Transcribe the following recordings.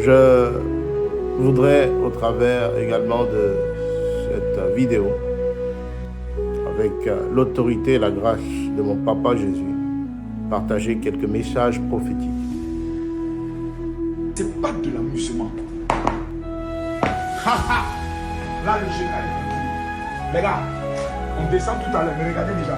Je voudrais, au travers également de cette vidéo, avec l'autorité et la grâce de mon papa Jésus, partager quelques messages prophétiques. C'est pas de l'amusement. Là, le général. Les gars, on descend tout à l'heure, mais regardez déjà.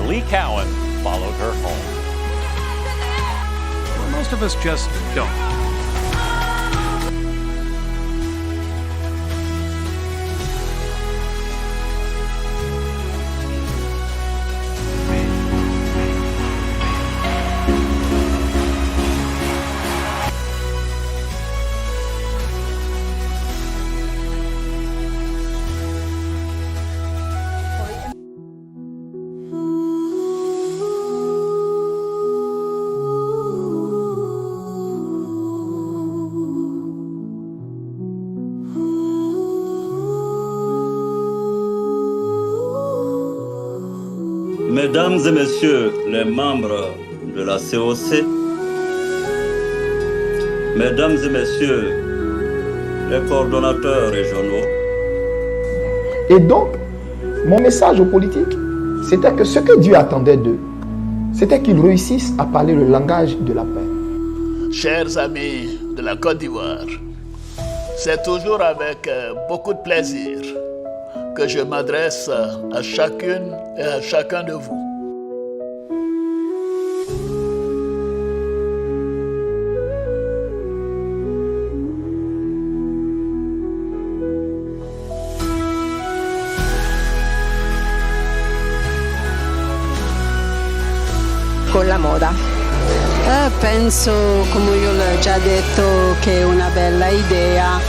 Lee Cowan followed her home. Well, most of us just don't. Mesdames et messieurs les membres de la COC, mesdames et messieurs les coordonnateurs régionaux. Et donc, mon message aux politiques, c'était que ce que Dieu attendait d'eux, c'était qu'ils réussissent à parler le langage de la paix. Chers amis de la Côte d'Ivoire, c'est toujours avec beaucoup de plaisir que je m'adresse à chacune et à chacun de vous. Con la moda. Penso, come io l'ho già detto, che è una bella idea.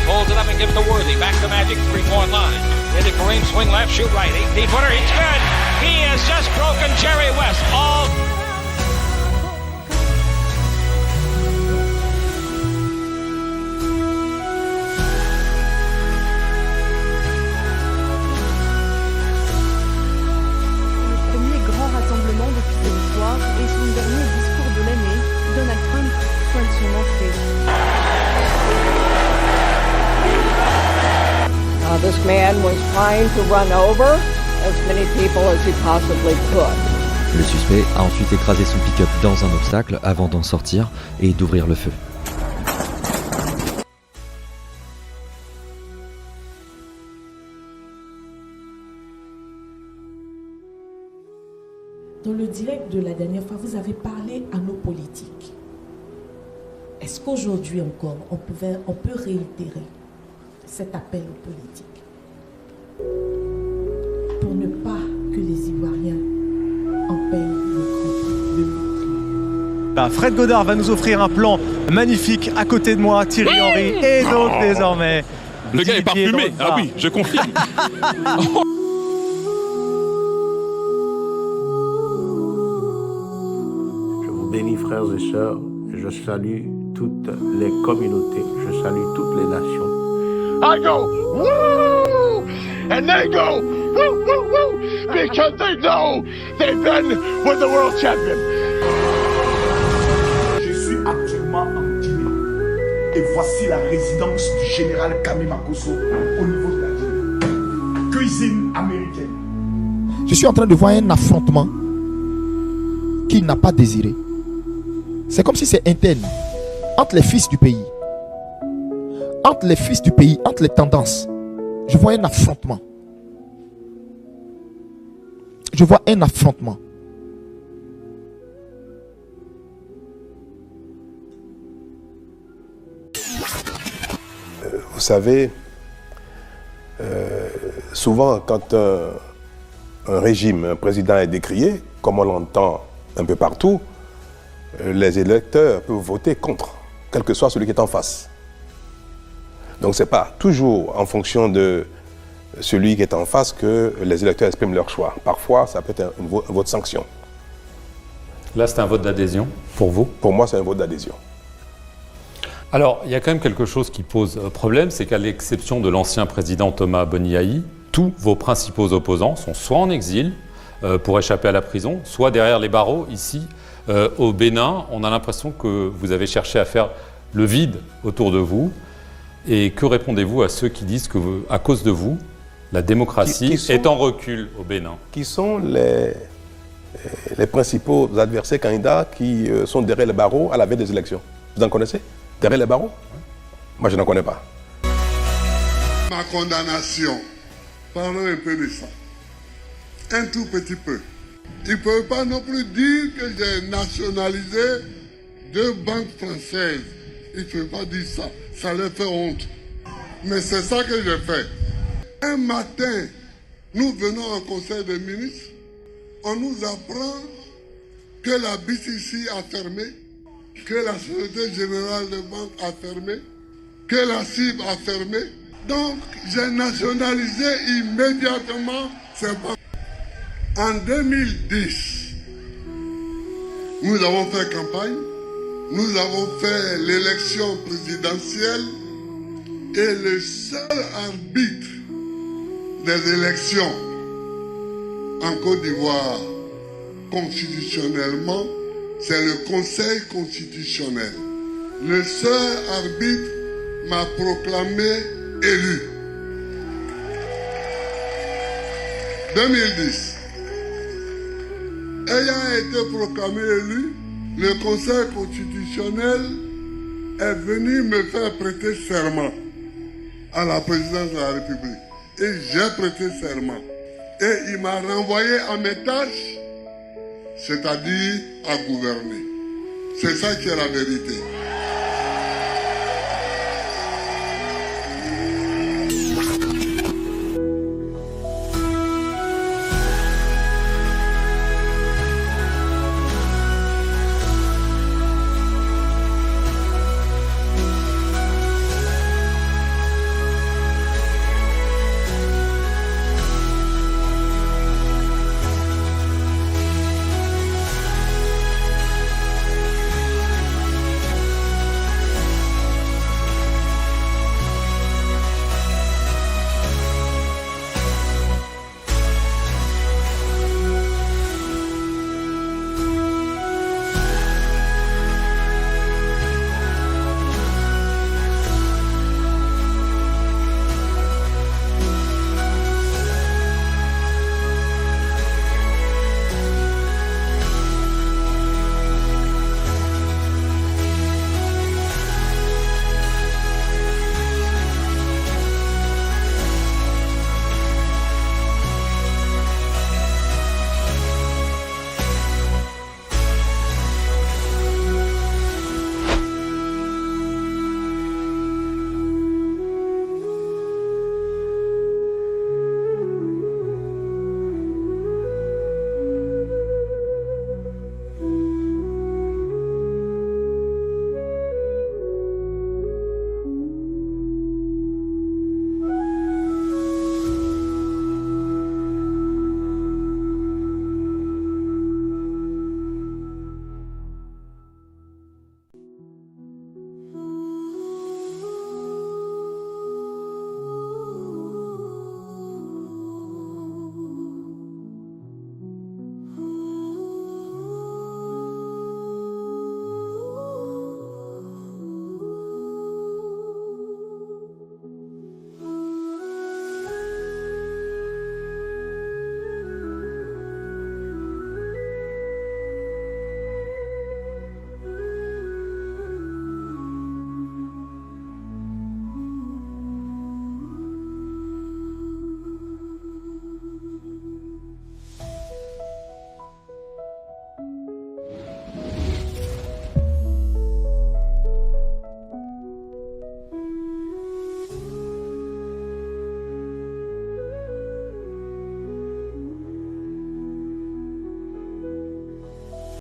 Holds it up and gives to Worthy. Back to Magic, 3-point line. Into Kareem, swing left, shoot right. 18-footer, he's good. He has just broken Jerry West. All. Le premier grand rassemblement depuis cette victoire et son dernier discours de l'année, Donald Trump pointe son entrée. This man was trying to run over as many people as he possibly could. Le suspect a ensuite écrasé son pick-up dans un obstacle avant d'en sortir et d'ouvrir le feu. Dans le direct de la dernière fois, vous avez parlé à nos politiques. Est-ce qu'aujourd'hui encore, on peut réitérer cet appel aux politiques pour ne pas que les Ivoiriens en payent le prix. Fred Godard va nous offrir un plan magnifique à côté de moi, Thierry Henry, et donc désormais... Le gars est parfumé, ah oui, je confirme. Je vous bénis, frères et sœurs, et je salue toutes les communautés, je salue toutes les nations. I go, woo! And they go, woo, woo, woo! Because they know they've been with the world champion. Je suis actuellement en Guinée. Et voici la résidence du général Kami Makosso au niveau de la Guinée. Cuisine américaine. Je suis en train de voir un affrontement qu'il n'a pas désiré. C'est comme si c'est interne entre les fils du pays. Entre les fils du pays, entre les tendances, je vois un affrontement. Je vois un affrontement. Vous savez, souvent, quand un régime, un président est décrié, comme on l'entend un peu partout, les électeurs peuvent voter contre, quel que soit celui qui est en face. Donc ce n'est pas toujours en fonction de celui qui est en face que les électeurs expriment leur choix. Parfois, ça peut être un vote sanction. Là, c'est un vote d'adhésion pour vous? Pour moi, c'est un vote d'adhésion. Alors, il y a quand même quelque chose qui pose problème, c'est qu'à l'exception de l'ancien président Thomas Boniaï, tous vos principaux opposants sont soit en exil pour échapper à la prison, soit derrière les barreaux ici au Bénin. On a l'impression que vous avez cherché à faire le vide autour de vous. Et que répondez-vous à ceux qui disent que, à cause de vous, la démocratie est en recul au Bénin? Qui sont les principaux adversaires candidats qui sont derrière les barreaux à la veille des élections? Vous en connaissez? Derrière les barreaux? Moi, je n'en connais pas. Ma condamnation, parlons un peu de ça. Un tout petit peu. Il ne peut pas non plus dire que j'ai nationalisé 2 banques françaises. Il ne peut pas dire ça. Ça leur fait honte. Mais c'est ça que j'ai fait. Un matin, nous venons en conseil des ministres. On nous apprend que la BCC a fermé, que la Société Générale de Banque a fermé, que la CIB a fermé. Donc, j'ai nationalisé immédiatement ces banques. En 2010, nous avons fait campagne, nous avons fait l'élection présidentielle et le seul arbitre des élections en Côte d'Ivoire, constitutionnellement, c'est le Conseil constitutionnel. Le seul arbitre m'a proclamé élu. 2010. Ayant été proclamé élu, le Conseil constitutionnel est venu me faire prêter serment à la présidence de la République. Et j'ai prêté serment. Et il m'a renvoyé à mes tâches, c'est-à-dire à gouverner. C'est ça qui est la vérité.